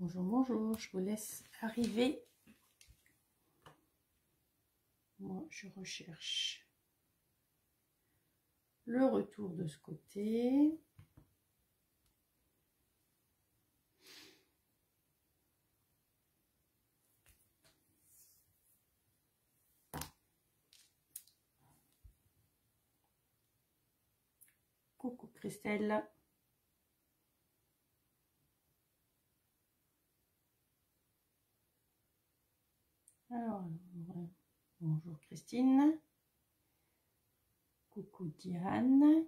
Bonjour, bonjour, je vous laisse arriver. Moi, je recherche le retour de ce côté. Coucou Christelle. Alors, bonjour Christine. Coucou Diane.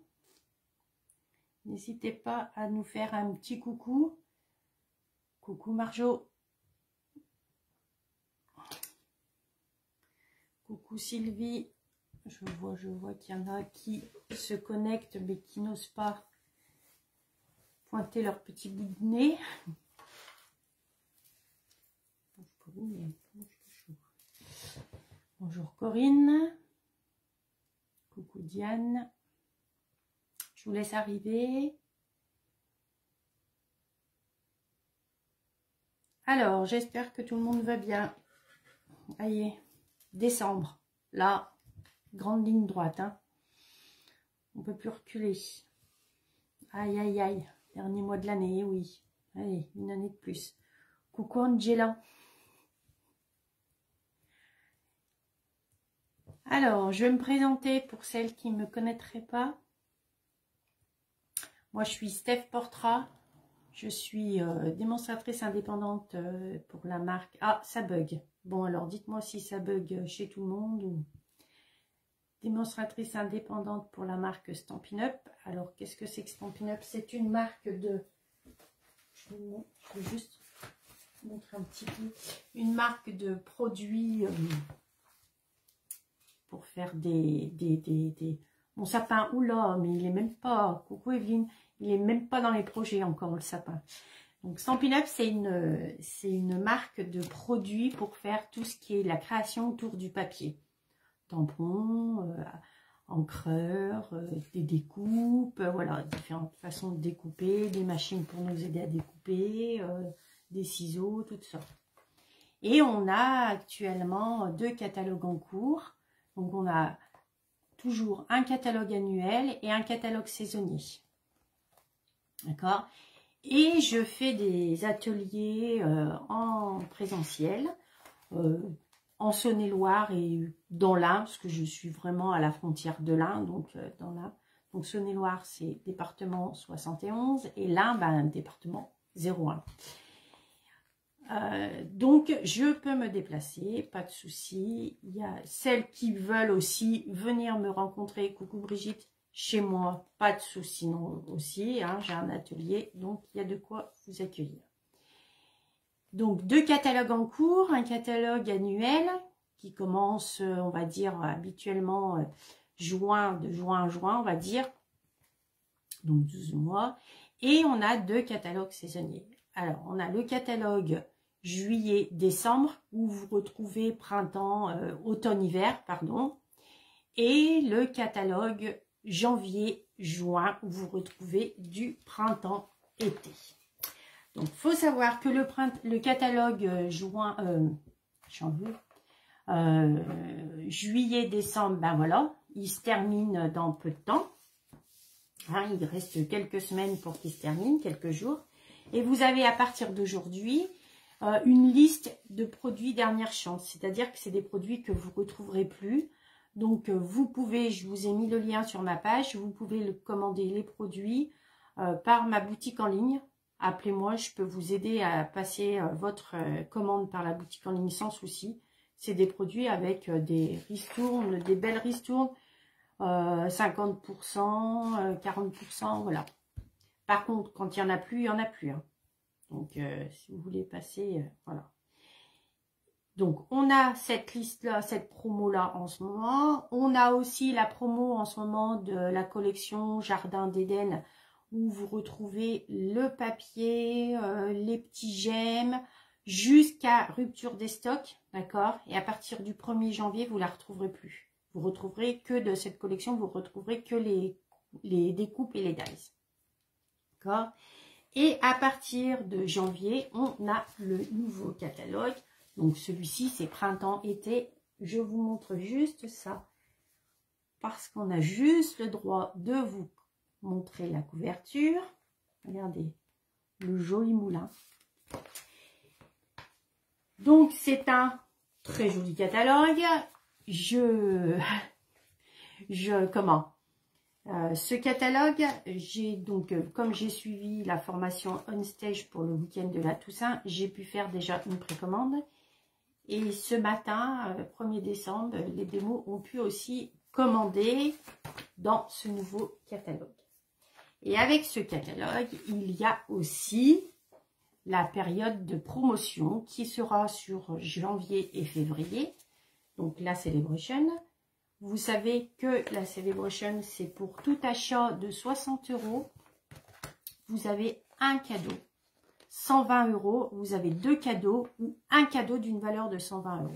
N'hésitez pas à nous faire un petit coucou. Coucou Marjo. Coucou Sylvie. Je vois qu'il y en a qui se connectent mais qui n'osent pas pointer leur petit bout de nez. Bonjour Corinne. Coucou Diane. Je vous laisse arriver. Alors, j'espère que tout le monde va bien. Allez, décembre. Là, grande ligne droite. Hein. On ne peut plus reculer. Aïe, aïe, aïe. Dernier mois de l'année, oui. Allez, une année de plus. Coucou Angela. Alors, je vais me présenter pour celles qui ne me connaîtraient pas. Moi, je suis Steph Portra. Je suis démonstratrice indépendante pour la marque... Ah, ça bug. Bon, alors, dites-moi si ça bug chez tout le monde ou... Démonstratrice indépendante pour la marque Stampin' Up. Alors, qu'est-ce que c'est que Stampin' Up? C'est une marque de... Je vais juste montrer un petit peu. Une marque de produits... pour faire mon sapin. Oula, mais il est même pas, coucou Evelyne, il est même pas dans les projets encore le sapin. Donc Stampin' Up, c'est une marque de produits pour faire tout ce qui est la création autour du papier. Tampons, encreurs, des découpes, voilà, différentes façons de découper, des machines pour nous aider à découper, des ciseaux, toutes sortes. Et on a actuellement 2 catalogues en cours. Donc, on a toujours un catalogue annuel et un catalogue saisonnier. D'accord? Et je fais des ateliers en présentiel, en Saône-et-Loire et dans l'Ain, parce que je suis vraiment à la frontière de l'Ain, donc dans l'Ain. Donc, Saône-et-Loire, c'est département 71 et l'Ain, ben, département 01. Donc, je peux me déplacer, pas de souci. Il y a celles qui veulent aussi venir me rencontrer. Coucou Brigitte, chez moi, pas de souci non aussi. Hein, j'ai un atelier, donc il y a de quoi vous accueillir. Donc, 2 catalogues en cours, un catalogue annuel qui commence, on va dire, habituellement de juin à juin, on va dire. Donc, 12 mois. Et on a 2 catalogues saisonniers. Alors, on a le catalogue juillet-décembre, où vous retrouvez printemps, automne-hiver, pardon, et le catalogue janvier-juin, où vous retrouvez du printemps-été. Donc, il faut savoir que le catalogue juillet-décembre, ben voilà, il se termine dans peu de temps. Hein, il reste quelques semaines pour qu'il se termine, quelques jours. Et vous avez à partir d'aujourd'hui une liste de produits dernière chance. C'est-à-dire que c'est des produits que vous ne retrouverez plus. Donc vous pouvez, je vous ai mis le lien sur ma page, vous pouvez commander les produits par ma boutique en ligne. Appelez-moi, je peux vous aider à passer votre commande par la boutique en ligne sans souci. C'est des produits avec des ristournes, des belles ristournes, 50%, 40%, voilà. Par contre, quand il n'y en a plus, il n'y en a plus. Hein. Donc, si vous voulez passer, voilà. Donc, on a cette liste-là, cette promo-là en ce moment. On a aussi la promo en ce moment de la collection Jardin d'Éden, où vous retrouvez le papier, les petits gemmes, jusqu'à rupture des stocks, d'accord? Et à partir du 1er janvier, vous ne la retrouverez plus. Vous retrouverez que de cette collection, vous retrouverez que les découpes et les dies. D'accord? Et à partir de janvier, on a le nouveau catalogue. Donc celui-ci, c'est printemps-été. Je vous montre juste ça. Parce qu'on a juste le droit de vous montrer la couverture. Regardez, le joli moulin. Donc c'est un très joli catalogue. Ce catalogue, j'ai donc, comme j'ai suivi la formation On Stage pour le week-end de la Toussaint, j'ai pu faire déjà une précommande. Et ce matin, 1er décembre, les démos ont pu aussi commander dans ce nouveau catalogue. Et avec ce catalogue, il y a aussi la période de promotion qui sera sur janvier et février. Donc la Celebration. Vous savez que la Celebration, c'est pour tout achat de 60 €. Vous avez un cadeau. 120 €, vous avez 2 cadeaux ou un cadeau d'une valeur de 120 €.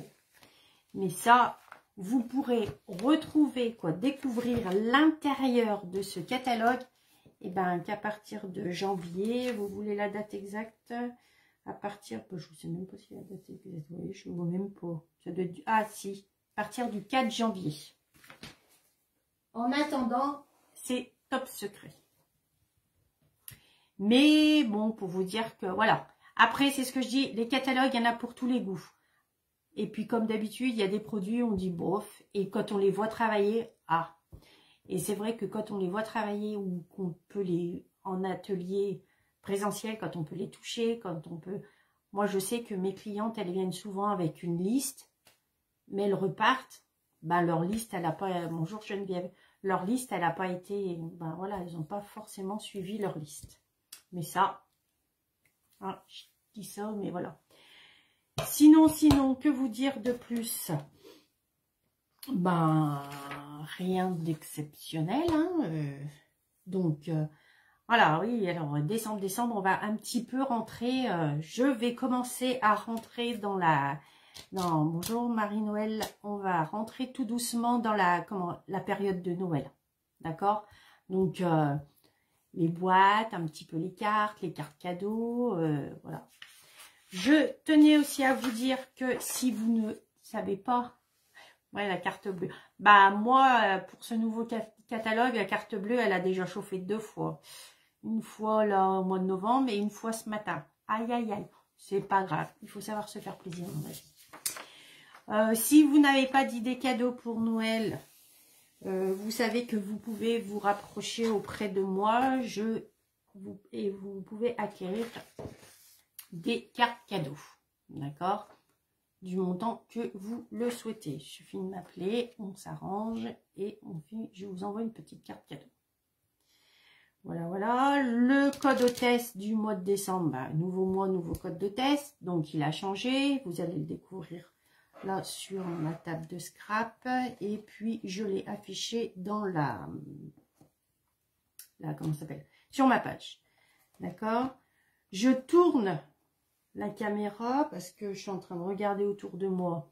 Mais ça, vous pourrez retrouver, découvrir l'intérieur de ce catalogue, et ben qu'à partir de janvier, vous voulez la date exacte, à partir, je ne sais même pas si la date exacte, vous voyez, je ne vois même pas. Ça doit être, ah si, à partir du 4 janvier. En attendant, c'est top secret. Mais bon, pour vous dire que voilà. Après, c'est ce que je dis, les catalogues, il y en a pour tous les goûts. Et puis, comme d'habitude, il y a des produits, on dit bof. Et quand on les voit travailler, ah. Et c'est vrai que quand on les voit travailler ou qu'on peut les, en atelier présentiel, quand on peut les toucher, quand on peut... Moi, je sais que mes clientes, elles viennent souvent avec une liste, mais elles repartent. Ben, leur liste, elle n'a pas... Bonjour Geneviève. Leur liste, elle n'a pas été... Ben voilà, elles n'ont pas forcément suivi leur liste. Mais ça... Ah, je dis ça, mais voilà. Sinon, que vous dire de plus? Ben, rien d'exceptionnel. Hein, donc, voilà, oui, alors décembre, on va un petit peu rentrer. Je vais commencer à rentrer dans la... Non, bonjour Marie-Noël, on va rentrer tout doucement dans la période de Noël. D'accord? Donc, les boîtes, un petit peu les cartes cadeaux, voilà. Je tenais aussi à vous dire que si vous ne savez pas, ouais, la carte bleue, bah moi, pour ce nouveau catalogue, la carte bleue, elle a déjà chauffé 2 fois. Une fois là au mois de novembre et une fois ce matin. Aïe, aïe, aïe, c'est pas grave, il faut savoir se faire plaisir dans la vie. Si vous n'avez pas d'idée cadeau pour Noël, vous savez que vous pouvez vous rapprocher auprès de moi et vous pouvez acquérir des cartes cadeaux, d'accord, du montant que vous le souhaitez. Il suffit de m'appeler, on s'arrange et je vous envoie une petite carte cadeau. Voilà, voilà. Le code de test du mois de décembre, bah, nouveau mois, nouveau code de test, donc il a changé. Vous allez le découvrir là sur ma table de scrap et puis je l'ai affiché dans comment ça s'appelle, sur ma page, d'accord. Je tourne la caméra parce que je suis en train de regarder autour de moi.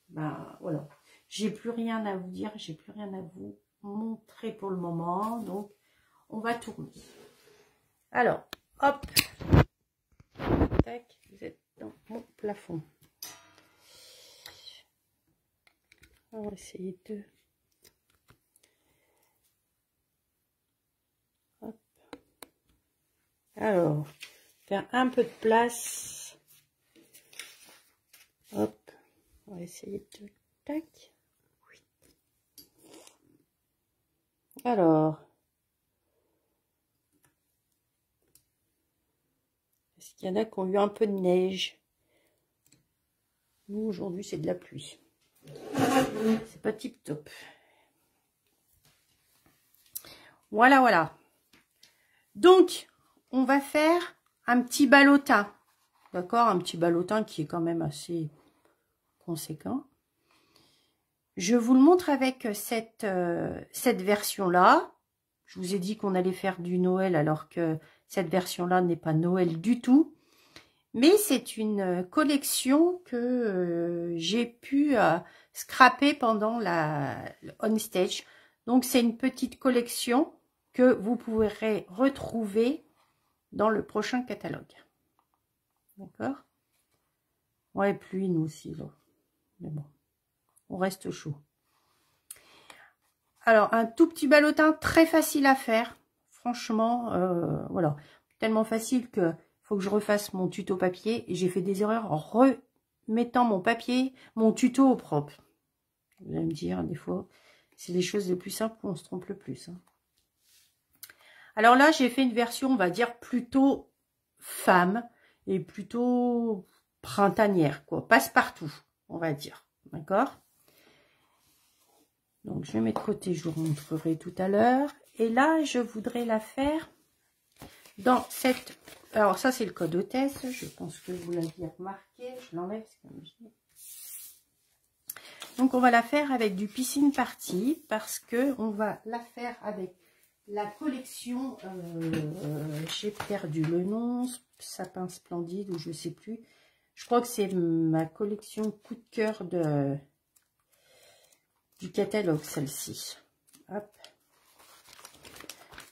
Ben voilà, j'ai plus rien à vous dire, j'ai plus rien à vous montrer pour le moment, donc on va tourner. Alors, hop, tac, vous êtes dans mon plafond. On va essayer de... Hop. Alors, faire un peu de place. Hop, on va essayer de... Tac. Oui. Alors, est-ce qu'il y en a qui ont eu un peu de neige? Nous, aujourd'hui, c'est de la pluie. C'est pas tip top. Voilà, voilà. Donc, on va faire un petit ballotin. D'accord? Un petit ballotin qui est quand même assez conséquent. Je vous le montre avec cette version-là. Je vous ai dit qu'on allait faire du Noël alors que cette version-là n'est pas Noël du tout. Mais c'est une collection que j'ai pu scraper pendant le On Stage. Donc c'est une petite collection que vous pourrez retrouver dans le prochain catalogue. D'accord? Ouais, pluie, nous aussi, là. Mais bon, on reste chaud. Alors, un tout petit ballotin très facile à faire. Franchement, voilà. Tellement facile que faut que je refasse mon tuto papier. Et j'ai fait des erreurs en remettant mon tuto au propre. Vous allez me dire, des fois, c'est les choses les plus simples où on se trompe le plus. Hein. Alors là, j'ai fait une version, on va dire, plutôt femme et plutôt printanière, quoi. Passe-partout, on va dire. D'accord? Donc, je mets de côté, je vous montrerai tout à l'heure. Et là, je voudrais la faire dans cette... Alors, ça, c'est le code hôtesse. Je pense que vous l'aviez remarqué. Je l'enlève. Donc, on va la faire avec du piscine party parce que on va la faire avec la collection... j'ai perdu le nom. Sapin splendide ou je sais plus. Je crois que c'est ma collection coup de cœur du catalogue, celle-ci. Hop.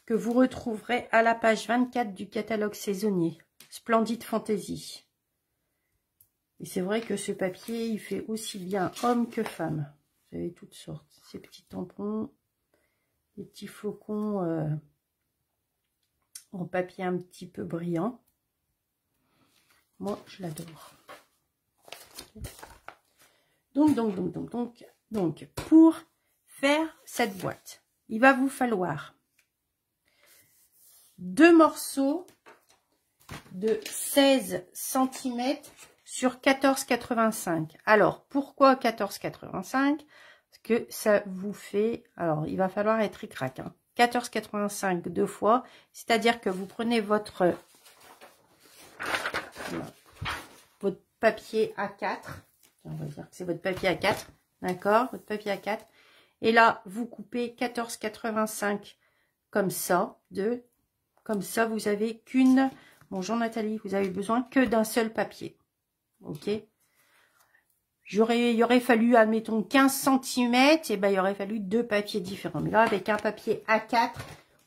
Que vous retrouverez à la page 24 du catalogue saisonnier. Splendide Fantasy. Et c'est vrai que ce papier, il fait aussi bien homme que femme. Vous avez toutes sortes. Ces petits tampons, des petits flocons en papier un petit peu brillant. Moi, je l'adore. Donc, pour faire cette boîte, il va vous falloir 2 morceaux de 16 cm sur 14,85. Alors, pourquoi 14,85? Parce que ça vous fait... Alors, il va falloir être ric-rac. Hein. 14,85 deux fois. C'est-à-dire que vous prenez votre papier A4. On va dire que c'est votre papier A4. D'accord? Votre papier A4. Et là, vous coupez 14,85 comme ça. Comme ça, vous avez qu'une... Bonjour Nathalie, vous avez besoin que d'un seul papier. Ok? Il aurait fallu, admettons, 15 cm. Et ben, il aurait fallu 2 papiers différents. Mais là, avec un papier A4,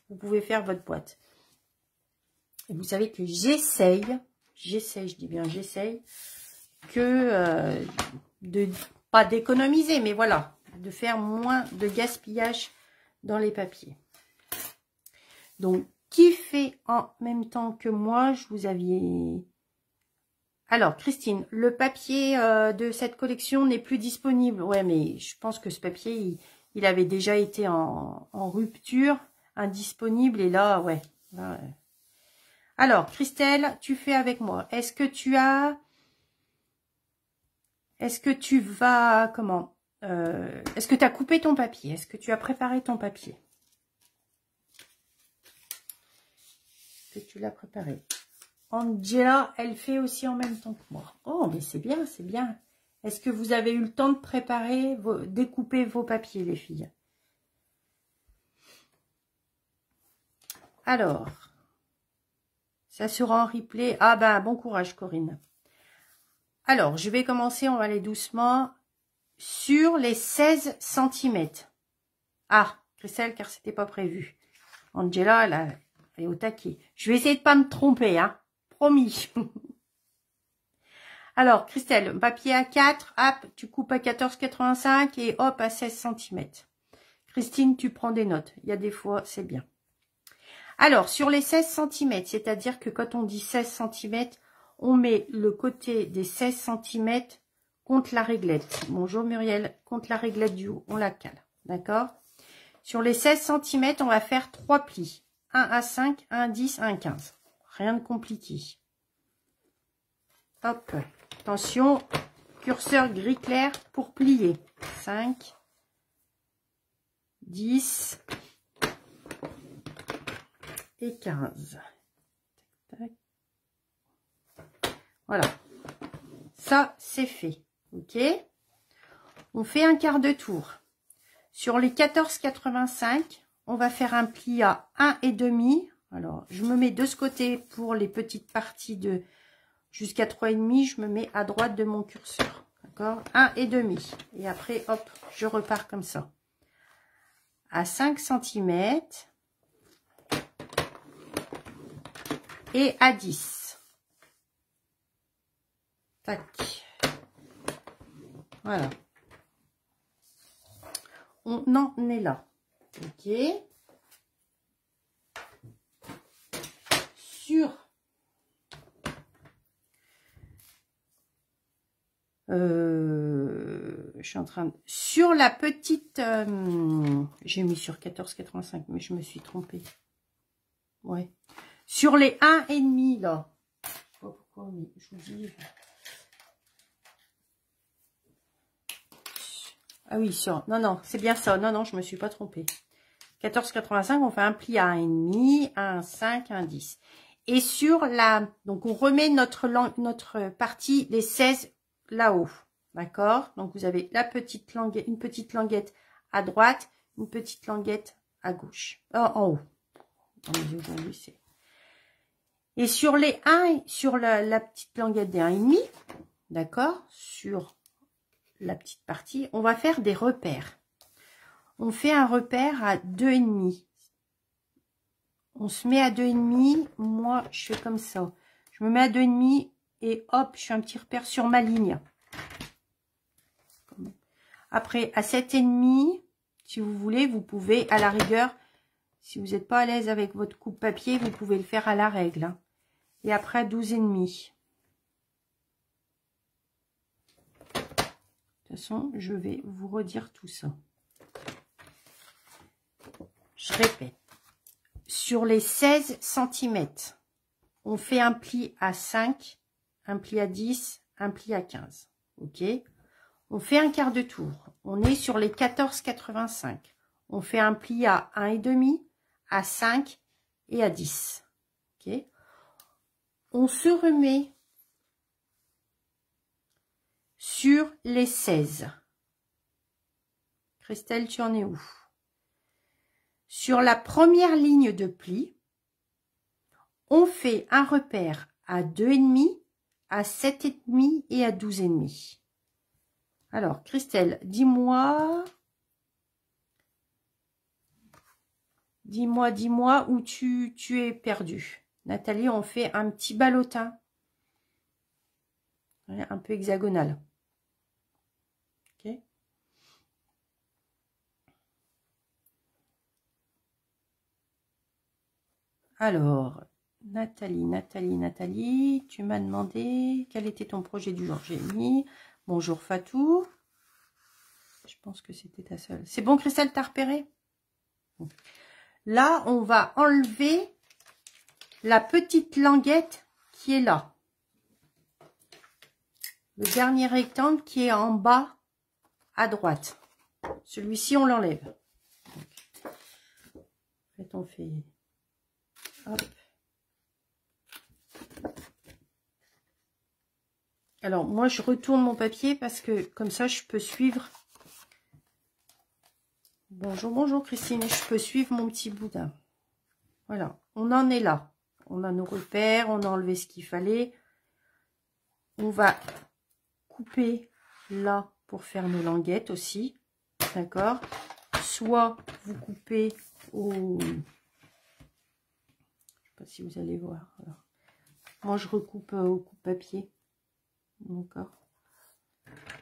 vous pouvez faire votre boîte. Et vous savez que j'essaye, je dis bien j'essaye, que de pas d'économiser, mais voilà, de faire moins de gaspillage dans les papiers. Donc, qui fait en même temps que moi, je vous avais... Alors, Christine, le papier de cette collection n'est plus disponible. Ouais, mais je pense que ce papier, il avait déjà été en rupture, indisponible, et là, ouais. Là, ouais. Alors, Christelle, tu fais avec moi. Est-ce que tu vas... Comment est-ce que tu as coupé ton papier? Est-ce que tu as préparé ton papier? Est-ce que tu l'as préparé? Angela, elle fait aussi en même temps que moi. Oh, mais c'est bien, c'est bien. Est-ce que vous avez eu le temps de préparer, découper vos papiers, les filles? Alors, ça sera en replay. Ah ben, bon courage, Corinne. Alors, je vais commencer, on va aller doucement, sur les 16 cm. Ah, Christelle, car c'était pas prévu. Angela, elle est au taquet. Je vais essayer de pas me tromper, hein. Promis. Alors, Christelle, papier A4, hop, tu coupes à 14,85 et hop, à 16 cm. Christine, tu prends des notes. Il y a des fois, c'est bien. Alors, sur les 16 cm, c'est-à-dire que quand on dit 16 cm, on met le côté des 16 cm contre la réglette. Bonjour Muriel, contre la réglette du haut, on la cale. D'accord? Sur les 16 cm, on va faire 3 plis. 1 à 5, 1 à 10, 1 à 15. Rien de compliqué. Hop. Attention, curseur gris clair pour plier. 5, 10 et 15. Tac, tac. Voilà. Ça, c'est fait. Ok. On fait un quart de tour. Sur les 14,85, on va faire un pli à 1,5. Alors, je me mets de ce côté pour les petites parties de jusqu'à 3,5. Je me mets à droite de mon curseur. D'accord? 1,5. Et après, hop, je repars comme ça. À 5 cm. et à 10. Tac. Voilà. On en est là. Ok. Sur je suis en train de... Sur la petite... j'ai mis sur 14,85, mais je me suis trompée. Ouais. Sur les 1,5 là. Je sais pas pourquoi, mais je vous dis... Ah oui, sur... Non, non, c'est bien ça. Non, non, je me suis pas trompée. 14,85, on fait un pli à 1,5, 1,5, 1,10. Et sur la... Donc, on remet notre partie, les 16 là-haut. D'accord? Donc, vous avez la petite languette, une petite languette à droite, une petite languette à gauche. En haut. Aujourd'hui, c'est... Et sur les 1, sur la petite languette des 1,5, d'accord? Sur la petite partie, on va faire des repères. On fait un repère à 2,5. On se met à 2,5. Moi, je fais comme ça. Je me mets à 2,5 et hop, je fais un petit repère sur ma ligne. Après, à 7,5, si vous voulez, vous pouvez, à la rigueur, si vous n'êtes pas à l'aise avec votre coupe papier, vous pouvez le faire à la règle. Hein. Et après, 12,5. De toute façon, je vais vous redire tout ça. Je répète. Sur les 16 cm, on fait un pli à 5, un pli à 10, un pli à 15. Ok? On fait un quart de tour. On est sur les 14,85. On fait un pli à 1,5, à 5 et à 10. Ok? On se remet sur les 16. Christelle, tu en es où? Sur la première ligne de pli, on fait un repère à 2,5, à 7,5 et à 12,5. Alors, Christelle, dis-moi où tu es perdu. Nathalie, on fait un petit ballotin. Un peu hexagonal. Ok. Alors, Nathalie, tu m'as demandé quel était ton projet du jour. J'ai mis bonjour Fatou. Je pense que c'était ta seule. C'est bon, Christelle, t'as repéré? Là, on va enlever la petite languette qui est là. Le dernier rectangle qui est en bas à droite. Celui-ci, on l'enlève. En fait, on fait... Hop. Alors, moi, je retourne mon papier parce que comme ça, je peux suivre... Bonjour, bonjour Christine. Je peux suivre mon petit boudin. Voilà, on en est là. On a nos repères, on a enlevé ce qu'il fallait. On va couper là pour faire nos languettes aussi. D'accord? Soit vous coupez au... Je ne sais pas si vous allez voir. Alors, moi, je recoupe au coupe-papier. D'accord?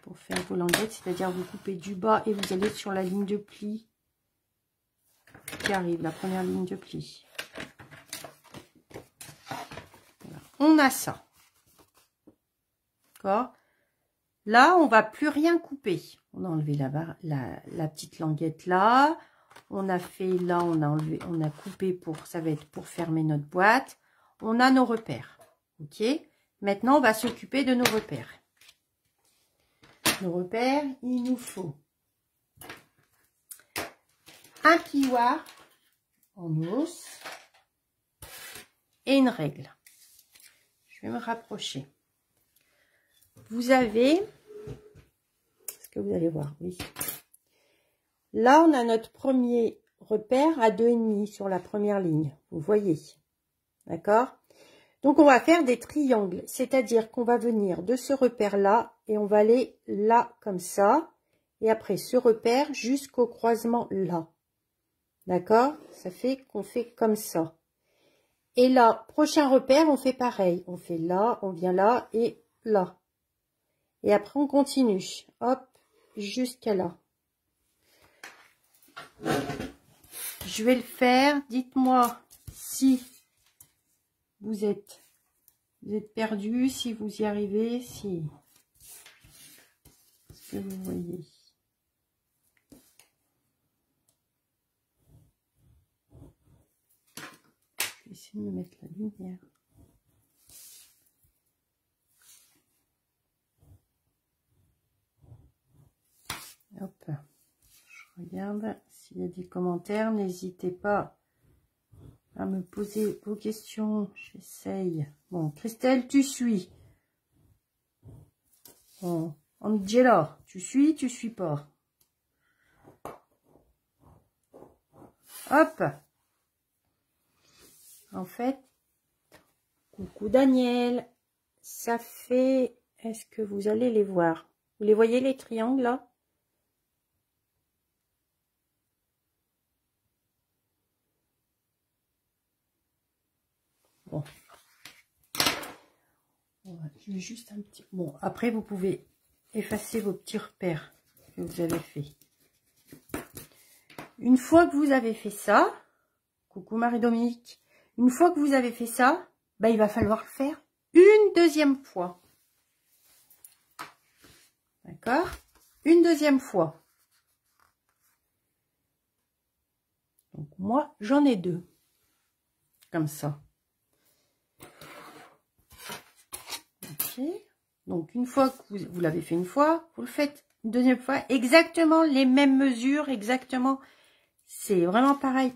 Pour faire vos languettes, c'est-à-dire vous coupez du bas et vous allez sur la ligne de pli qui arrive, la première ligne de pli. Voilà. On a ça. D'accord? Là, on va plus rien couper. On a enlevé la petite languette là. On a fait là, on a enlevé, on a coupé pour, ça va être pour fermer notre boîte. On a nos repères. Ok? Maintenant, on va s'occuper de nos repères. Nos repères, il nous faut un plioir en os et une règle. Je vais me rapprocher. Vous avez, est-ce que vous allez voir? Oui. Là, on a notre premier repère à 2,5 sur la première ligne. Vous voyez. D'accord? Donc, on va faire des triangles. C'est-à-dire qu'on va venir de ce repère-là et on va aller là, comme ça. Et après, ce repère jusqu'au croisement là. D'accord? Ça fait qu'on fait comme ça. Et là, prochain repère, on fait pareil. On fait là, on vient là et là. Et après, on continue. Hop, jusqu'à là. Je vais le faire. Dites-moi si vous êtes perdu, si vous y arrivez, si... Ce que vous voyez. Je vais essayer de me mettre la lumière. Hop. Je regarde s'il y a des commentaires. N'hésitez pas à me poser vos questions. J'essaye. Bon, Christelle, tu suis. Bon, Angela, tu suis pas. Hop. En fait, coucou Daniel. Ça fait... Est-ce que vous allez les voir? Vous les voyez les triangles là? Bon. Je vais juste un petit... Bon, après vous pouvez effacer vos petits repères que vous avez fait. Une fois que vous avez fait ça, coucou Marie-Dominique, une fois que vous avez fait ça, bah, il va falloir le faire une deuxième fois. D'accord? Une deuxième fois. Donc moi, j'en ai deux. Comme ça. Ok. Donc une fois que vous l'avez fait une fois, vous le faites une deuxième fois. Exactement les mêmes mesures, exactement. C'est vraiment pareil.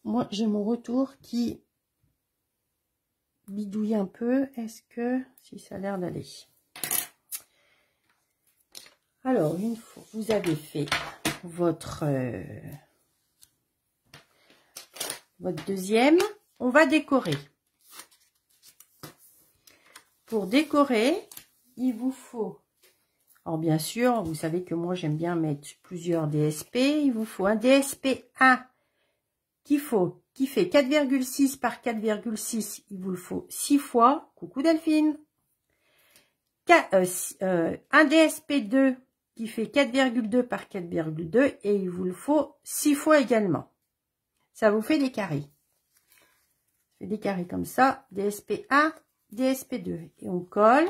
Moi, j'ai mon retour qui bidouille un peu. Est-ce que... Si, ça a l'air d'aller. Alors, une fois que vous avez fait votre deuxième, on va décorer. Pour décorer, il vous faut... Alors, bien sûr, vous savez que moi, j'aime bien mettre plusieurs DSP. Il vous faut un DSP 1 qui fait 4,6 par 4,6. Il vous le faut 6 fois. Coucou Delphine. Un DSP 2 qui fait 4,2 par 4,2 et il vous le faut 6 fois également. Ça vous fait des carrés. Ça fait des carrés comme ça. DSP 1, DSP 2. Et on colle.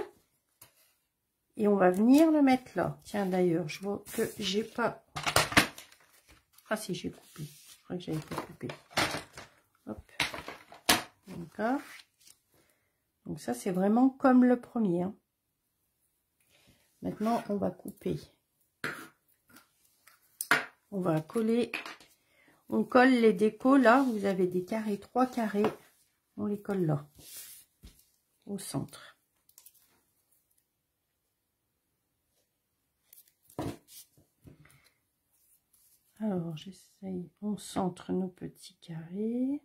Et on va venir le mettre là. Tiens, d'ailleurs, je vois que j'ai pas... Ah si, j'ai coupé. Je crois que j'avais pas coupé. Hop. D'accord. Donc ça, c'est vraiment comme le premier. Hein. Maintenant, on va couper. On va coller. On colle les décos là. Vous avez des carrés, 3 carrés. On les colle là. Au centre. Alors, j'essaye. On centre nos petits carrés.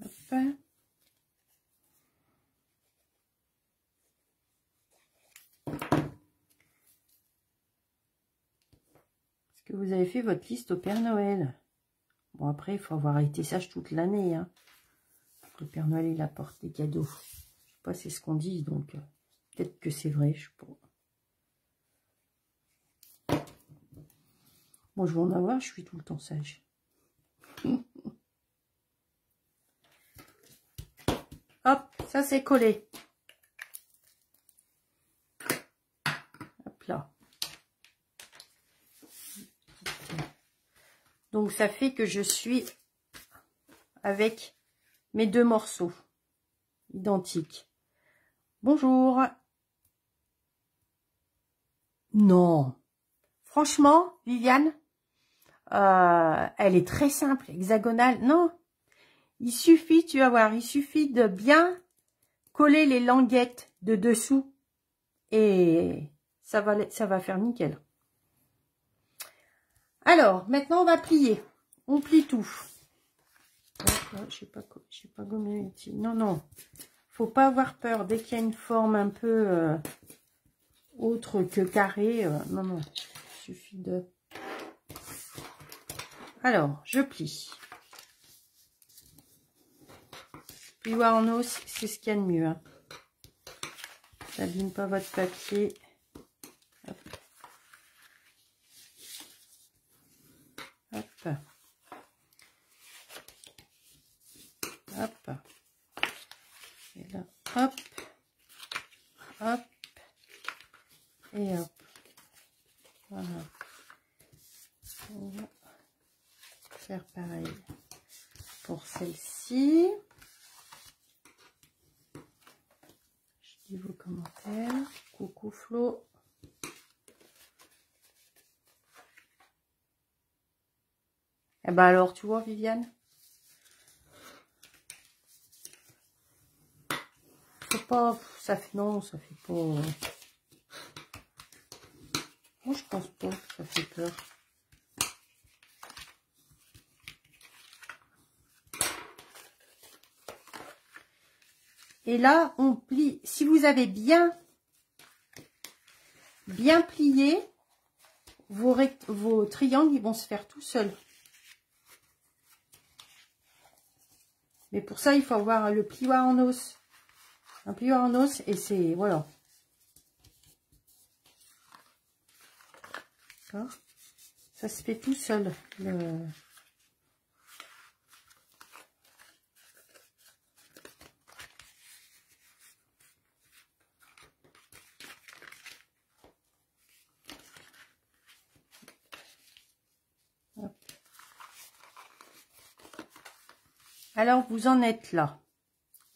Hop. Est-ce que vous avez fait votre liste au Père Noël? Bon, après, il faut avoir été sage toute l'année. Hein. Le Père Noël, il apporte des cadeaux. Je sais pas, c'est ce qu'on dit, donc peut-être que c'est vrai. Je sais pas. Bon, je vais en avoir, je suis tout le temps sage. Hop, ça c'est collé. Hop là. Donc ça fait que je suis avec mes deux morceaux identiques. Bonjour. Non. Franchement, Viviane, elle est très simple, hexagonale. Non. Il suffit, tu vas voir, il suffit de bien coller les languettes de dessous et ça va faire nickel. Alors, maintenant, on va plier. On plie tout. Je sais pas gommé utile. Non, non. Faut pas avoir peur. Dès qu'il y a une forme un peu autre que carré. Non, non. Il suffit de... Alors, je plie. Plioir en os, c'est ce qu'il y a de mieux. Hein. Ça n'abîme pas votre papier. Hop. Hop. Hop. Et là, hop. Hop. Et hop. Voilà. On va faire pareil pour celle-ci. Je dis vos commentaires. Coucou Flo. Eh ben alors, tu vois, Viviane, faut pas, ça fait, non, ça fait pas, moi je pense pas que ça fait peur. Et là, on plie, si vous avez bien plié, vos triangles, ils vont se faire tout seuls. Mais pour ça, il faut avoir le plioir en os. Un plioir en os, et c'est, voilà. D'accord. Ça se fait tout seul. Alors, vous en êtes là.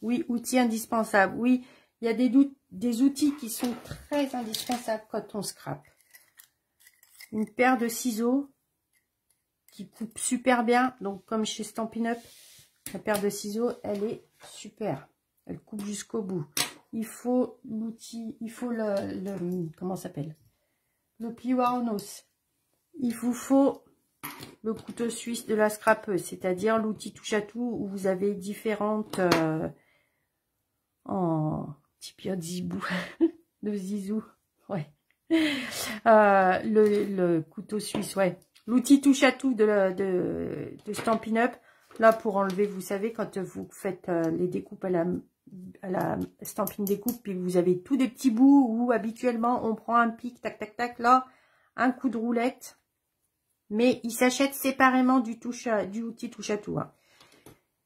Oui, outils indispensables. Oui, il y a des outils qui sont très indispensables quand on scrape. Une paire de ciseaux qui coupe super bien. Donc, comme chez Stampin' Up, la paire de ciseaux, elle est super. Elle coupe jusqu'au bout. Il faut l'outil, il faut comment ça s'appelle? Le plioir en os. Il vous faut le couteau suisse de la scrapeuse, c'est-à-dire l'outil touche à tout où vous avez différentes en tipiote zibou de zizou, ouais. Le couteau suisse, ouais. L'outil touche à tout de Stampin' Up. Là, pour enlever, vous savez, quand vous faites les découpes à la Stampin' Découpe, puis vous avez tous des petits bouts où habituellement on prend un pic, tac, tac, tac, là, un coup de roulette. Mais il s'achète séparément du outil touche à tout. Hein.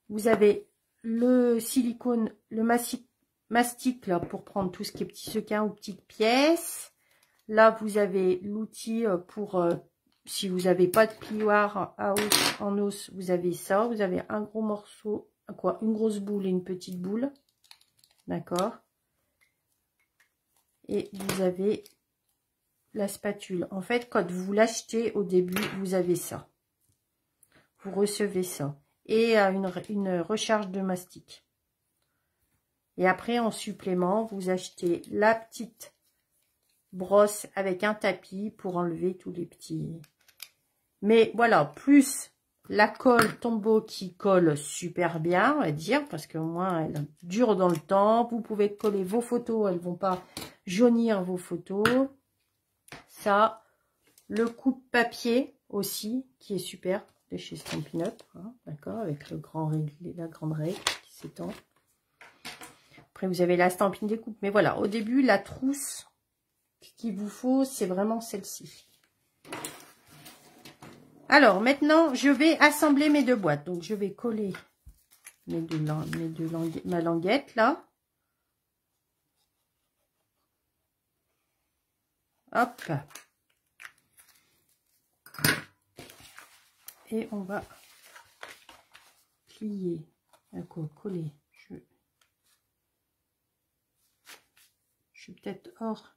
Vous avez le silicone, le mastic là, pour prendre tout ce qui est petits sequins ou petites pièces. Là, vous avez l'outil pour, si vous n'avez pas de plioir en os, vous avez ça. Vous avez un gros morceau, quoi, une grosse boule et une petite boule. D'accord. Et vous avez la spatule. En fait, quand vous l'achetez au début, vous avez ça. Vous recevez ça. Et une recharge de mastic. Et après, en supplément, vous achetez la petite brosse avec un tapis pour enlever tous les petits. Mais voilà, plus la colle Tombow qui colle super bien, on va dire, parce qu'au moins elle dure dans le temps. Vous pouvez coller vos photos, elles ne vont pas jaunir vos photos. Ça, le coupe-papier aussi, qui est super, de chez Stampin' Up, hein, d'accord, avec la grande règle qui s'étend. Après, vous avez la Stampin' Découpe, mais voilà, au début, la trousse qu'il vous faut, c'est vraiment celle-ci. Alors, maintenant, je vais assembler mes deux boîtes. Donc, je vais coller ma languette, là. Hop. Et on va plier, coller. Je suis peut-être hors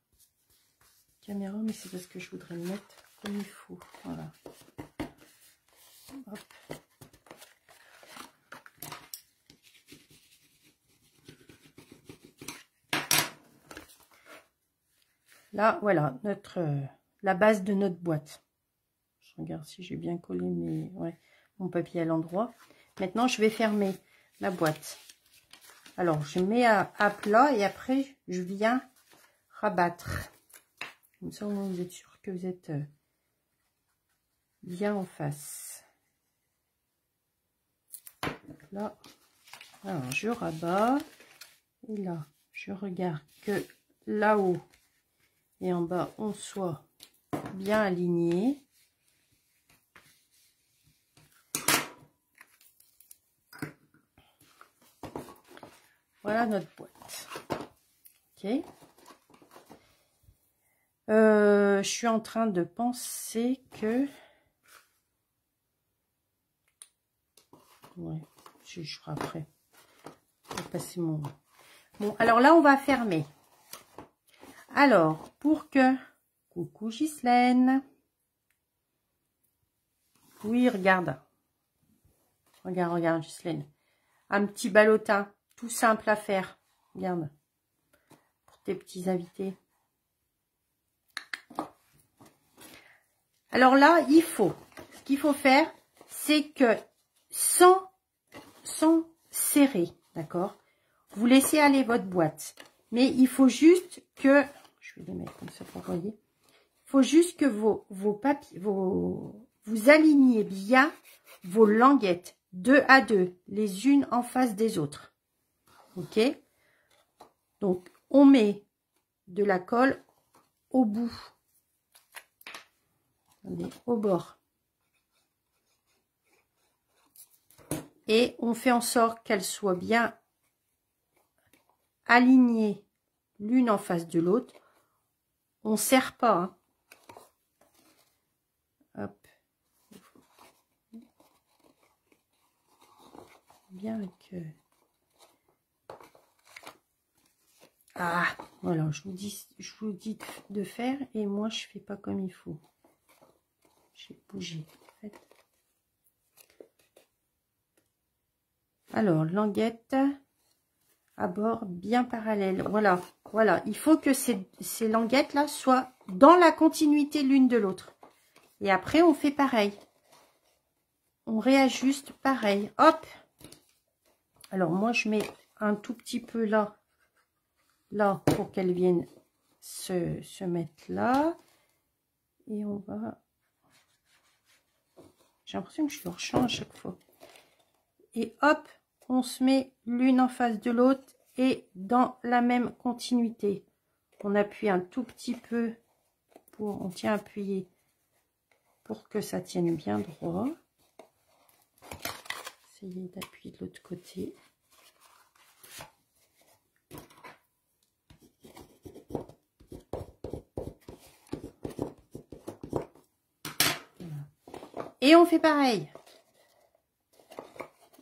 caméra, mais c'est parce que je voudrais le mettre comme il faut. Voilà. Hop. Là, voilà, la base de notre boîte. Je regarde si j'ai bien collé mon papier à l'endroit. Maintenant, je vais fermer la boîte. Alors, je mets à plat et après, je viens rabattre. Comme ça, au moins, vous êtes sûr que vous êtes bien en face. Là, Alors, je rabats. Et là, je regarde que là-haut et en bas, on soit bien alignés. Voilà notre boîte. Ok. Je suis en train de penser que... Ouais, je ferai après. Je vais passer mon... Bon, alors là, on va fermer. Alors, pour que... Coucou Ghislaine. Oui, regarde. Regarde, regarde Ghislaine. Un petit ballotin, tout simple à faire. Regarde. Pour tes petits invités. Alors là, ce qu'il faut faire, c'est que sans serrer, d'accord? Vous laissez aller votre boîte. Mais il faut juste que, je vais les mettre comme ça pour voyer. Il faut juste que vos papiers, vous aligniez bien vos languettes 2 à 2, les unes en face des autres. Ok? Donc, on met de la colle au bout. Au bord. Et on fait en sorte qu'elles soient bien alignées l'une en face de l'autre. On ne serre pas. Hein. Hop. Bien que... Ah, voilà, je vous dis de faire et moi je fais pas comme il faut. J'ai bougé. En fait. Alors, languette à bord bien parallèle. Voilà, voilà. Il faut que ces languettes-là soient dans la continuité l'une de l'autre. Et après, on fait pareil. On réajuste pareil. Hop. Alors, moi, je mets un tout petit peu là, pour qu'elles viennent se mettre là. Et on va... J'ai l'impression que je le rechange à chaque fois. Et hop, on se met l'une en face de l'autre et dans la même continuité. On appuie un tout petit peu pour, on tient à appuyer pour que ça tienne bien droit. Essayez d'appuyer de l'autre côté. Voilà. Et on fait pareil.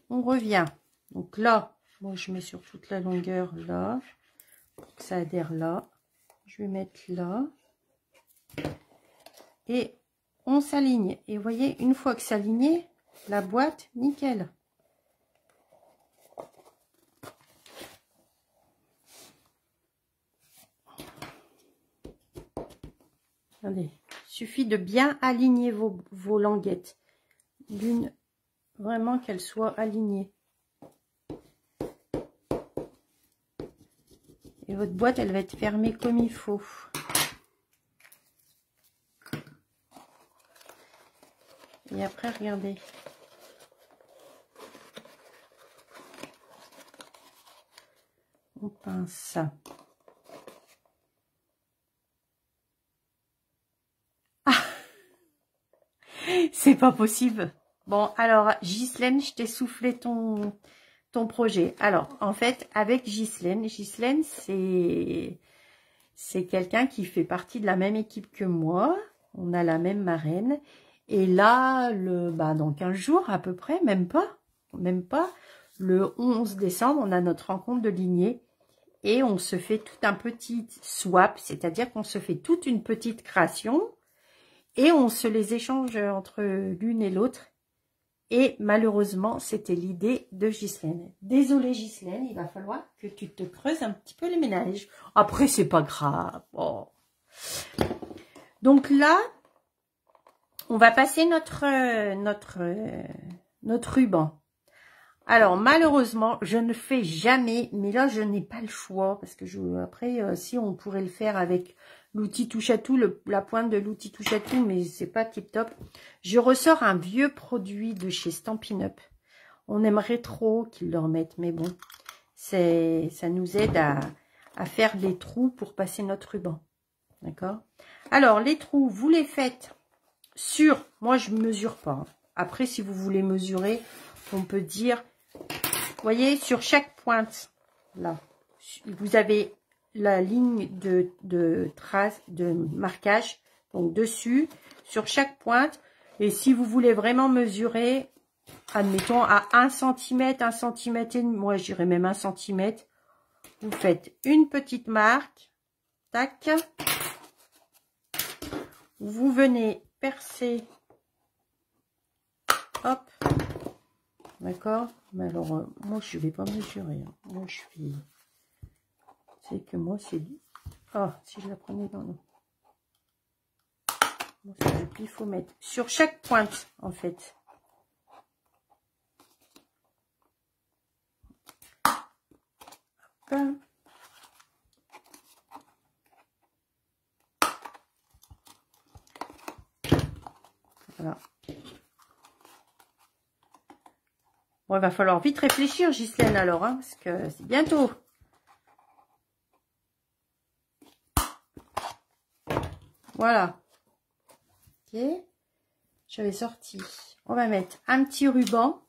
On revient. Donc là, moi je mets sur toute la longueur là, pour que ça adhère là. Je vais mettre là. Et on s'aligne. Et vous voyez, une fois que c'est aligné, la boîte, nickel. Regardez, il suffit de bien aligner vos languettes. L'une, vraiment qu'elle soit alignée. Et votre boîte, elle va être fermée comme il faut. Et après, regardez. On pince. Ah, c'est pas possible. Bon, alors, Ghislaine, je t'ai soufflé ton projet. Alors, en fait, avec Ghislaine, c'est quelqu'un qui fait partie de la même équipe que moi. On a la même marraine. Et là, dans 15 jours à peu près, même pas, le 11 décembre, on a notre rencontre de lignée. Et on se fait tout un petit swap, c'est-à-dire qu'on se fait toute une petite création. Et on se les échange entre l'une et l'autre. Et malheureusement, c'était l'idée de Ghislaine. Désolée Ghislaine, il va falloir que tu te creuses un petit peu les ménages. Après, c'est pas grave. Oh. Donc là, on va passer notre ruban. Alors, malheureusement, je ne fais jamais, mais là, je n'ai pas le choix. Parce que après, si on pourrait le faire avec l'outil touche à tout, la pointe de l'outil touche à tout, mais c'est pas tip top. Je ressors un vieux produit de chez Stampin' Up. On aimerait trop qu'ils le remettent, mais bon, ça nous aide à faire les trous pour passer notre ruban. D'accord? Alors, les trous, vous les faites sur... Moi, je ne mesure pas. Après, si vous voulez mesurer, on peut dire... Vous voyez, sur chaque pointe, là, vous avez la ligne de trace, de marquage, donc dessus, sur chaque pointe. Et si vous voulez vraiment mesurer, admettons, à 1 cm, 1 cm et demi, moi, je dirais même 1 cm, vous faites une petite marque, tac, vous venez percer, hop, d'accord, mais alors, moi, je vais pas mesurer, hein. Moi, je suis, c'est que moi, c'est, ah, si je la prenais dans le, bon, il faut mettre sur chaque pointe, en fait. Hop. Voilà. Bon, il va falloir vite réfléchir, Ghislaine, alors, hein, parce que c'est bientôt. Voilà. Ok. J'avais sorti. On va mettre un petit ruban.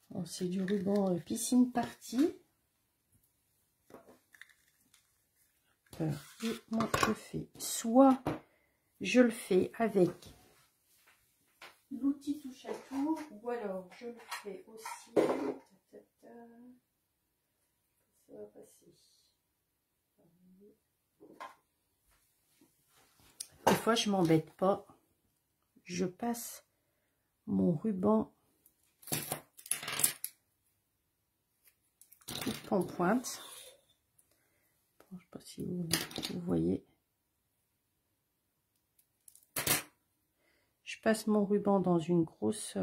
Bon, c'est du ruban piscine party. Et moi, je fais soit je le fais avec l'outil touche à tout, ou alors je le fais aussi. Ça va passer. Des fois, je m'embête pas. Je passe mon ruban en pointe. Je ne sais pas si vous voyez. Je passe mon ruban dans une grosse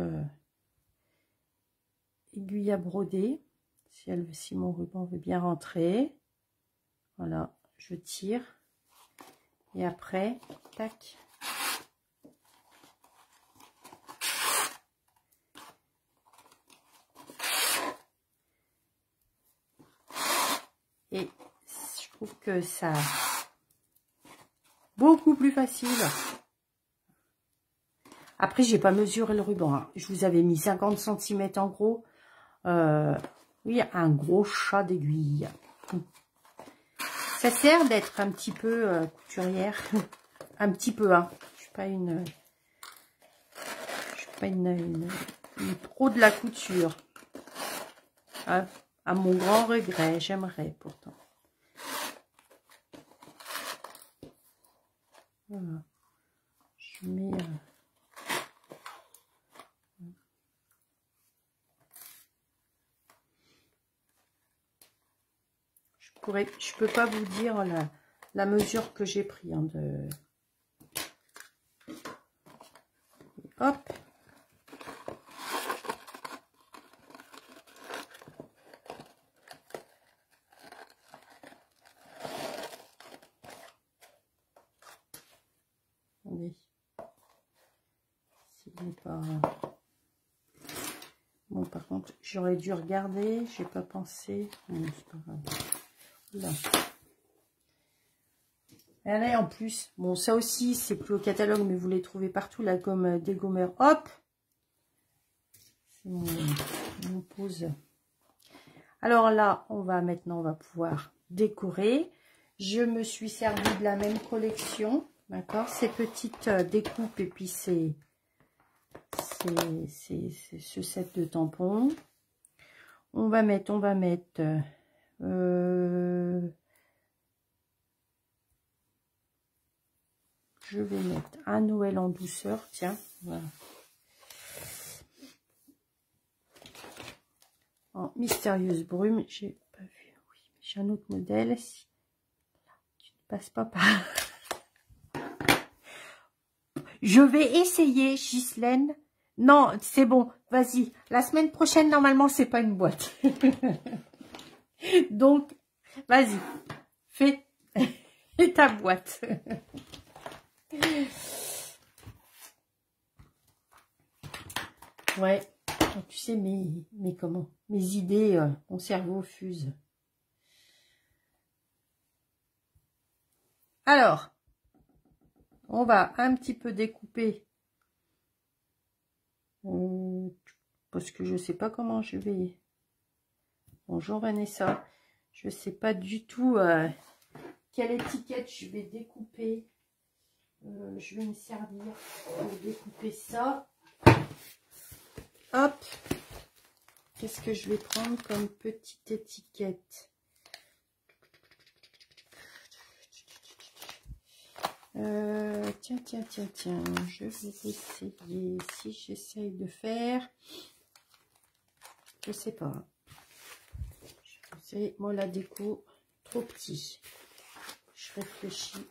aiguille à broder. Si mon ruban veut bien rentrer. Voilà, je tire. Et après, tac. Et je trouve que ça beaucoup plus facile. Après, j'ai pas mesuré le ruban, hein. Je vous avais mis 50 cm en gros. Oui, un gros chat d'aiguille. Ça sert d'être un petit peu couturière. Un petit peu, hein. Je suis pas une pro de la couture. Hein, à mon grand regret, j'aimerais pourtant. Voilà. Je mets... je peux pas vous dire la mesure que j'ai pris, hein, de... Hop. Attendez. S'il n'est pas... Bon, par contre, j'aurais dû regarder, j'ai pas pensé. Non, c'est pas grave. Là. Et là, en plus, bon, ça aussi, c'est plus au catalogue, mais vous les trouvez partout, la gomme dégommeur. Hop! C'est mon pose. Alors là, on va pouvoir décorer. Je me suis servi de la même collection, d'accord? Ces petites découpes et puis ce set de tampons. On va mettre je vais mettre un Noël en douceur, tiens, voilà. En mystérieuse brume, j'ai pas vu, oui, j'ai un autre modèle, si tu ne passes pas par... Je vais essayer, Ghislaine. Non, c'est bon, vas-y. La semaine prochaine, normalement, c'est pas une boîte. Donc, vas-y, fais ta boîte. Ouais, tu sais, mes idées, mon cerveau fuse. Alors, on va un petit peu découper. Parce que je sais pas comment je vais... Bonjour Vanessa. Je sais pas du tout quelle étiquette je vais découper. Je vais me servir pour découper ça. Hop. Qu'est-ce que je vais prendre comme petite étiquette? Tiens. Je vais essayer. Si j'essaye de faire... Je sais pas. C'est moi la déco trop petit. Je réfléchis.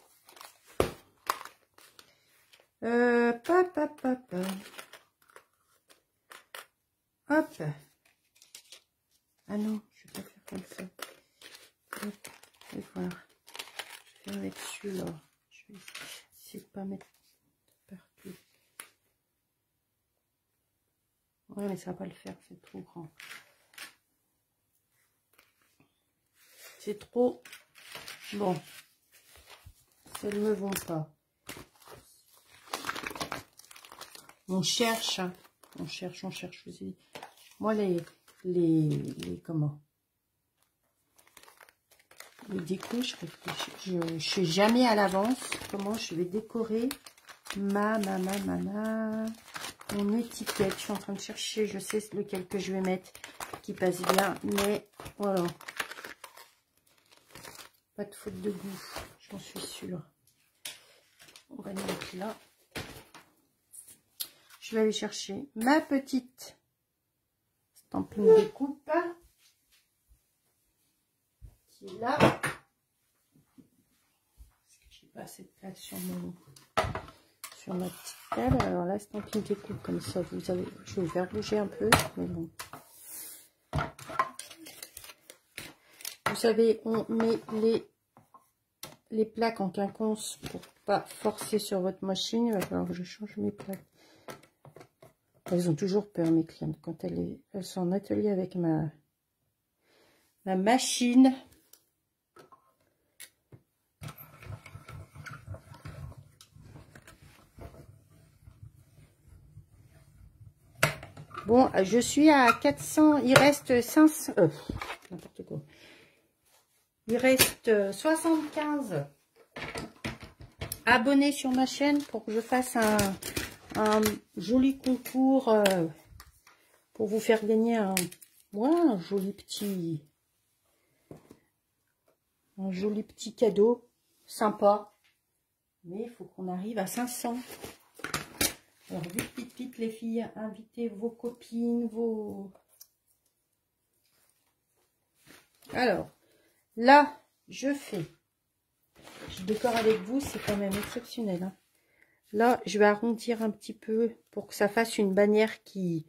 Hop. Ah non, je vais pas faire comme ça. Hop. Je vais voir. Je vais faire avec celui-là. Je vais essayer de pas mettre partout. Ouais, mais ça va pas le faire, c'est trop grand. C'est trop bon. Ça ne me vont pas. On cherche, hein. On cherche. Je vous ai dit. Moi, les comment? Les décos, je sais jamais à l'avance comment je vais décorer mon étiquette. Je suis en train de chercher, je sais lequel que je vais mettre qui passe bien, mais voilà. Pas de faute de goût, j'en suis sûre. On va le mettre là. Je vais aller chercher ma petite stamping découpe qui est là. Parce que j'ai pas assez de place sur ma petite table. Alors là, stamping découpe comme ça, vous avez, je vais faire bouger un peu, mais bon. Vous savez, on met les plaques en quinconce pour pas forcer sur votre machine. Il va falloir que je change mes plaques. Elles ont toujours peur, mes clientes, quand elles sont en atelier avec ma machine. Bon, je suis à 400, il reste 500, n'importe quoi. Il reste 75 abonnés sur ma chaîne pour que je fasse un joli concours pour vous faire gagner un joli petit cadeau sympa. Mais il faut qu'on arrive à 500. Alors vite les filles, invitez vos copines, Alors là je décore avec vous, c'est quand même exceptionnel, hein. Là, je vais arrondir un petit peu pour que ça fasse une bannière qui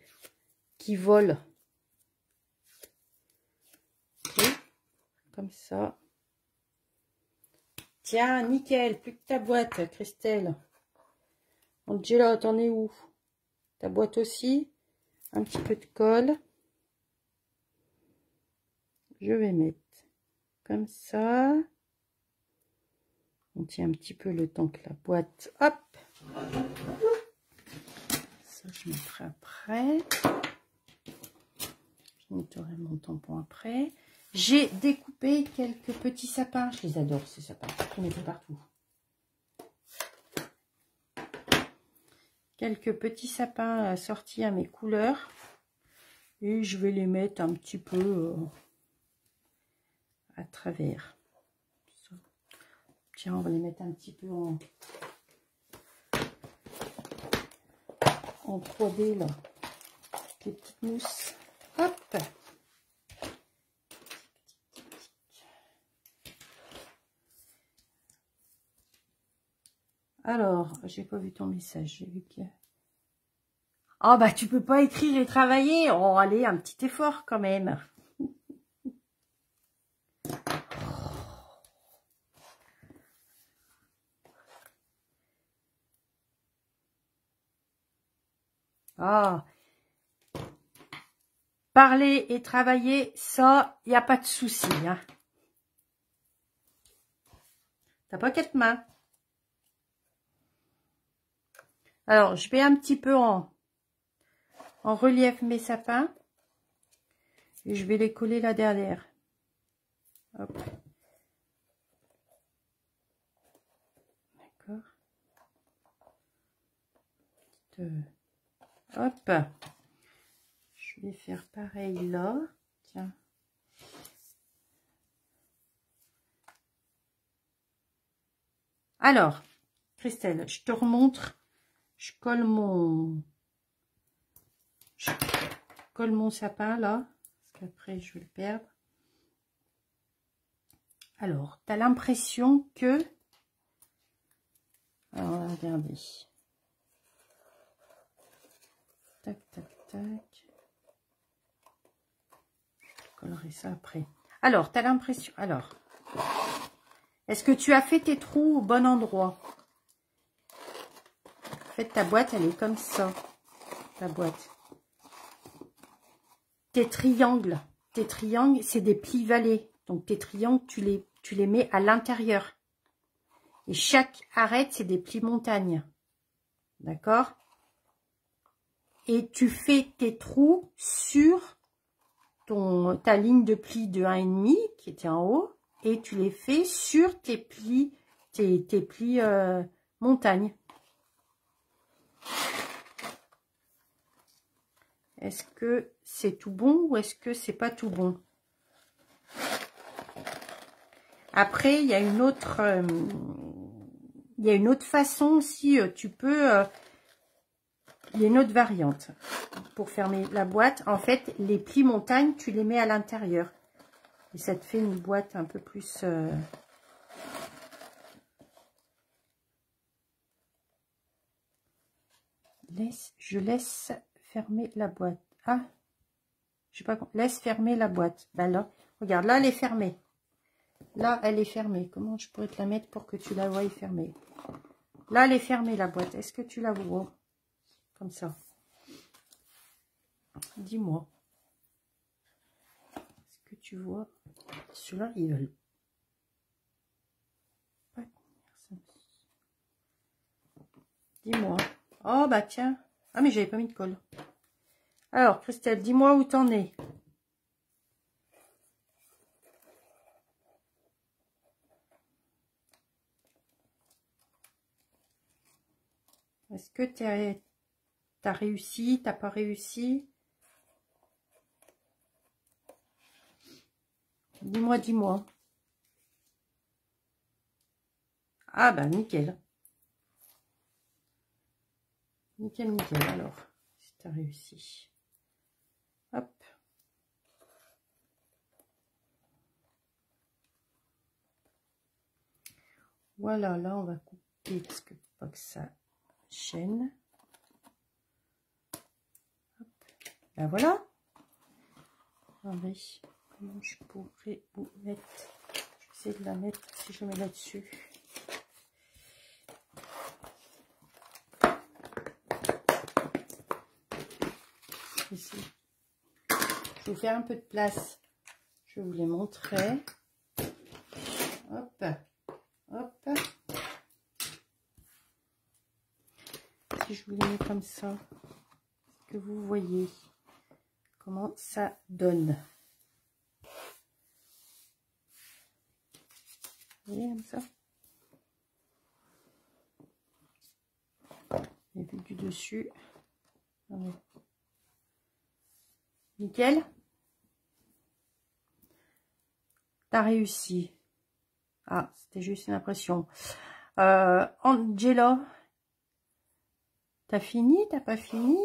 vole. Okay. Comme ça. Tiens, nickel, plus que ta boîte, Christelle. Angela, t'en es où? Ta boîte aussi. Un petit peu de colle. Je vais mettre comme ça. On tient un petit peu le temps que la boîte... Hop! Ça, je mettrai après. Je mettrai mon tampon après. J'ai découpé quelques petits sapins. Je les adore, ces sapins. Je les mets partout. Quelques petits sapins sortis à mes couleurs. Et je vais les mettre un petit peu à travers. Tiens, on va les mettre un petit peu en 3D là. Les petites mousses. Hop! Alors, j'ai pas vu ton message. J'ai vu qu'il y a... Oh bah tu peux pas écrire et travailler. Oh allez, un petit effort quand même. Ah, Parler et travailler, ça, il n'y a pas de souci. Hein. T'as pas quatre mains. Alors, je vais un petit peu en relief mes sapins. Et je vais les coller là derrière. Hop. D'accord. Hop. Je vais faire pareil là. Tiens. Alors, Christelle, je te remontre. Je colle mon sapin là. Parce qu'après, je vais le perdre. Alors, tu as l'impression que... Alors, regardez. Tac, tac, tac. Je collerai ça après. Alors, tu as l'impression... Alors, est-ce que tu as fait tes trous au bon endroit? En fait, ta boîte, elle est comme ça. Ta boîte. Tes triangles, c'est des plis vallées. Donc, tes triangles, tu les mets à l'intérieur. Et chaque arête, c'est des plis montagnes. D'accord? Et tu fais tes trous sur ta ligne de plis de 1,5 qui était en haut. Et tu les fais sur tes plis, tes plis montagnes. Est-ce que c'est tout bon ou est-ce que c'est pas tout bon? Après, il y a une autre façon aussi. Tu peux, il y a une autre variante pour fermer la boîte. En fait, les plis montagne, tu les mets à l'intérieur et ça te fait une boîte un peu plus. Je laisse fermer la boîte. Ah, je sais pas. Laisse fermer la boîte. Ben là, regarde, là elle est fermée. Là, elle est fermée. Comment je pourrais te la mettre pour que tu la voies fermée? Là, elle est fermée, la boîte. Est-ce que tu la vois? Comme ça. Dis-moi. Est-ce que tu vois? Ceux-là, ils veulent pas tenir ça. Dis-moi. Oh, bah tiens. Ah, mais j'avais pas mis de colle. Alors, Christelle, dis-moi où t'en es. Est-ce que t'as réussi? T'as pas réussi? Dis-moi, dis-moi. Ah, bah, nickel. Nickel, nickel. Alors, si t'as réussi. Hop. Voilà, là, on va couper parce que pas que ça chaîne. Hop. Ben voilà. Attendez, comment je pourrais vous mettre? Je vais essayer de la mettre si je mets là-dessus. Ici. Je vais vous faire un peu de place. Je vais vous les montrer. Hop. Hop. Si je vous les mets comme ça, que vous voyez comment ça donne. Vous voyez comme ça? Et puis du dessus. Nickel. T'as réussi. Ah, c'était juste une impression. Angela, t'as fini? T'as pas fini?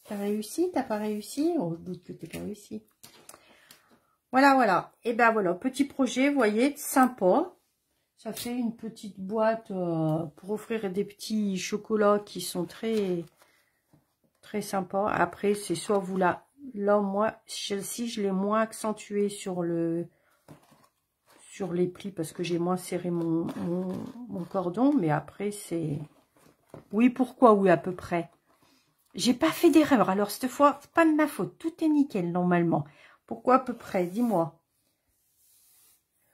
T'as réussi? T'as pas réussi? Oh, je doute que t'as pas réussi. Voilà, voilà. Et ben voilà, petit projet, vous voyez, sympa. Ça fait une petite boîte pour offrir des petits chocolats qui sont très, très sympas. Après, c'est soit vous là, moi, celle-ci, je l'ai moins accentuée sur les plis parce que j'ai moins serré mon cordon. Mais après, c'est... Oui, pourquoi oui, à peu près. J'ai pas fait d'erreur. Alors, cette fois, c'est pas de ma faute. Tout est nickel, normalement. Pourquoi à peu près? Dis-moi.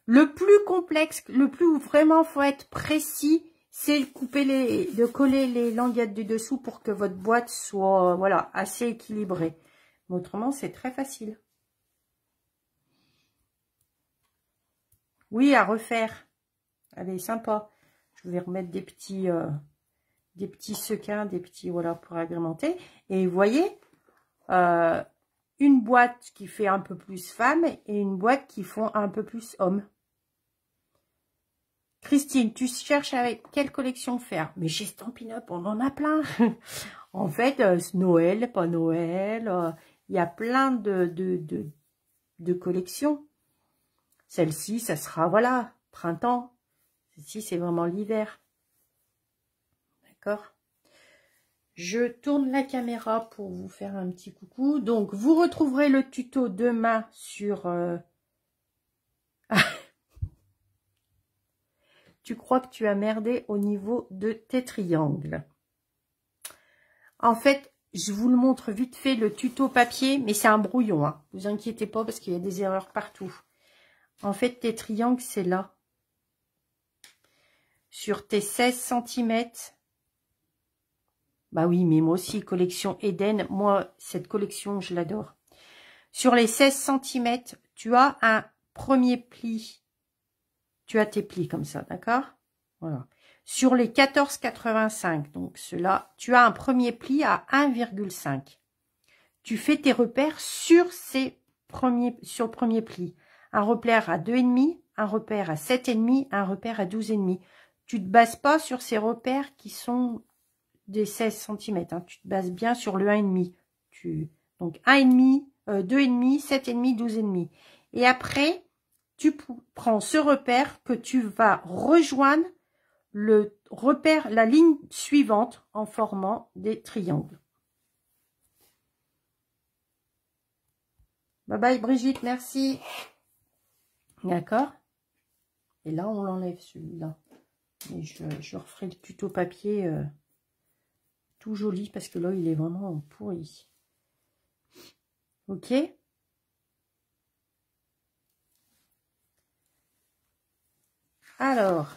Le plus complexe, le plus où vraiment faut être précis, c'est de coller les languettes du dessous pour que votre boîte soit, voilà, assez équilibrée. Mais autrement, c'est très facile. Oui, à refaire. Allez, sympa. Je vais remettre des petits sequins, des petits, voilà, pour agrémenter. Et vous voyez, une boîte qui fait un peu plus femme et une boîte qui font un peu plus homme. Christine, tu cherches avec quelle collection faire? Mais chez Stampin' Up, on en a plein. En fait, Noël, pas Noël, il y a plein de collections. Celle-ci, ça sera, voilà, printemps. Celle-ci, c'est vraiment l'hiver. D'accord? Je tourne la caméra pour vous faire un petit coucou. Donc, vous retrouverez le tuto demain sur... Tu crois que tu as merdé au niveau de tes triangles. En fait, je vous le montre vite fait, le tuto papier, mais c'est un brouillon. Hein. Vous inquiétez pas parce qu'il y a des erreurs partout. En fait, tes triangles, c'est là. Sur tes 16 cm. Bah oui, mais moi aussi, collection Eden. Moi, cette collection, je l'adore. Sur les 16 cm, tu as un premier pli. Tu as tes plis comme ça, d'accord? Voilà. Sur les 14,85, donc cela, tu as un premier pli à 1,5. Tu fais tes repères sur le premier pli. Un repère à 2,5, un repère à 7,5, un repère à 12,5. Tu ne te bases pas sur ces repères qui sont des 16 cm. Hein. Tu te bases bien sur le 1,5. Donc 1,5, 2,5, 7,5, 12,5. Et après, tu prends ce repère que tu vas rejoindre le repère, la ligne suivante en formant des triangles. Bye bye Brigitte, merci. D'accord. Et là, on l'enlève celui-là. Et je referai le tuto papier tout joli parce que là, il est vraiment pourri. Ok. Alors,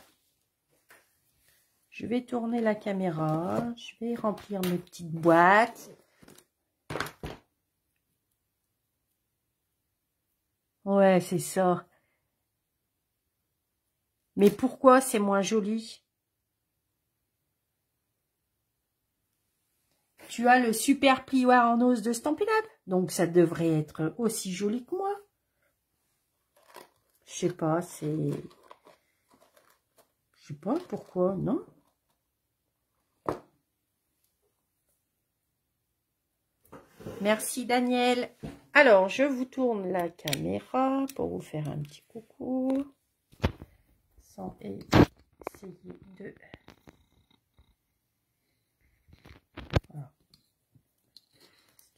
je vais tourner la caméra. Je vais remplir mes petites boîtes. Ouais, c'est ça. Mais pourquoi c'est moins joli? Tu as le super plioir en os de Stampin' Up. Donc, ça devrait être aussi joli que moi. Je sais pas, c'est... Je sais pas pourquoi, non? Merci Daniel. Alors, je vous tourne la caméra pour vous faire un petit coucou. Sans essayer de... Voilà.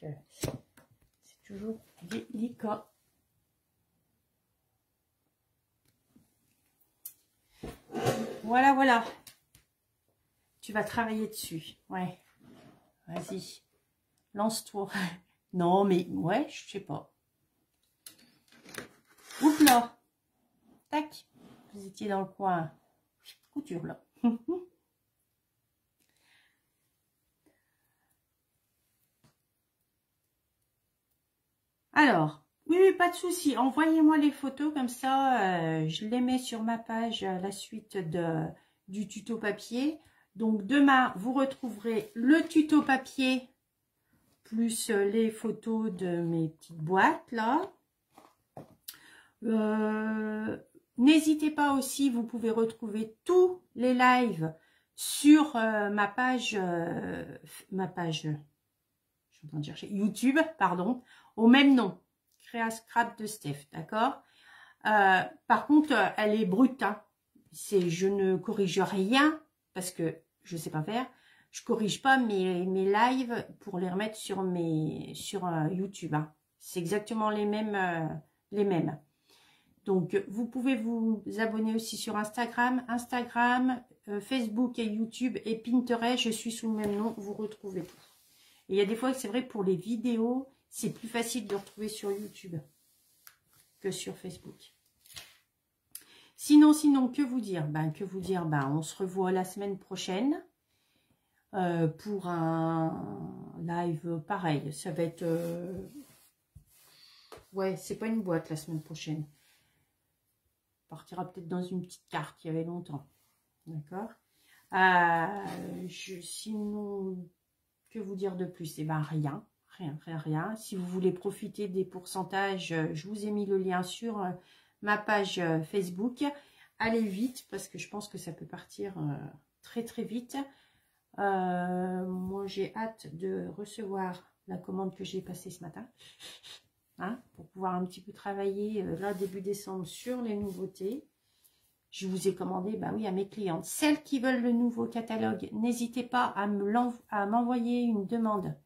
Parce que c'est toujours délicat. Voilà, voilà. Tu vas travailler dessus. Ouais. Vas-y. Lance-toi. Non, mais ouais, je sais pas. Oups là. Tac. Vous étiez dans le coin. Couture là. Alors, oui, pas de souci. Envoyez-moi les photos comme ça. Je les mets sur ma page à la suite du tuto papier. Donc demain, vous retrouverez le tuto papier plus les photos de mes petites boîtes là. N'hésitez pas aussi, vous pouvez retrouver tous les lives sur ma page, YouTube, pardon, au même nom, Créa Scrap de Steph, d'accord. Par contre, elle est brute, hein. Je ne corrige rien parce que je sais pas faire. Je corrige pas mes lives pour les remettre sur YouTube. Hein. C'est exactement les mêmes. Donc, vous pouvez vous abonner aussi sur Instagram, Facebook et YouTube et Pinterest. Je suis sous le même nom, vous retrouvez tout. Et il y a des fois, c'est vrai, pour les vidéos, c'est plus facile de retrouver sur YouTube que sur Facebook. Sinon, que vous dire? On se revoit la semaine prochaine pour un live pareil. Ça va être... ouais, c'est pas une boîte la semaine prochaine. On partira peut-être dans une petite carte, il y avait longtemps. D'accord. Sinon, que vous dire de plus? Eh ben rien. Si vous voulez profiter des pourcentages, je vous ai mis le lien sur ma page Facebook. Allez vite, parce que je pense que ça peut partir très très vite. Moi, j'ai hâte de recevoir la commande que j'ai passée ce matin. Hein, pour pouvoir un petit peu travailler là début décembre sur les nouveautés. Je vous ai commandé, bah oui, à mes clientes. Celles qui veulent le nouveau catalogue, n'hésitez pas à m'envoyer une demande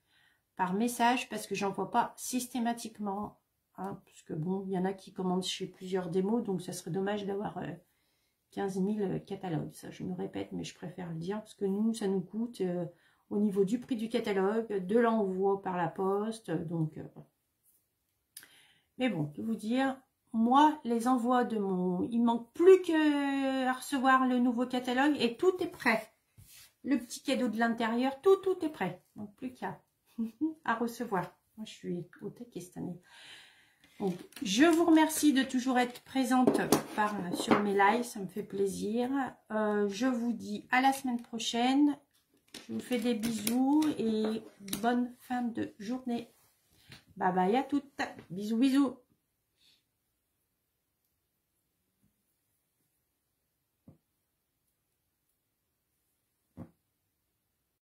par message, parce que j'envoie pas systématiquement. Hein, parce que bon, il y en a qui commandent chez plusieurs démos, donc ça serait dommage d'avoir 15 000 catalogues. Ça, je me répète, mais je préfère le dire, parce que nous, ça nous coûte au niveau du prix du catalogue, de l'envoi par la poste, donc... Mais bon, que vous dire, moi, les envois de mon... Il manque plus que à recevoir le nouveau catalogue et tout est prêt. Le petit cadeau de l'intérieur, tout est prêt. Donc, plus qu'à recevoir. Moi, je suis au taquet cette année. Donc, je vous remercie de toujours être présente sur mes lives. Ça me fait plaisir. Je vous dis à la semaine prochaine. Je vous fais des bisous et bonne fin de journée. Bye bye à toutes. Bisous, bisous.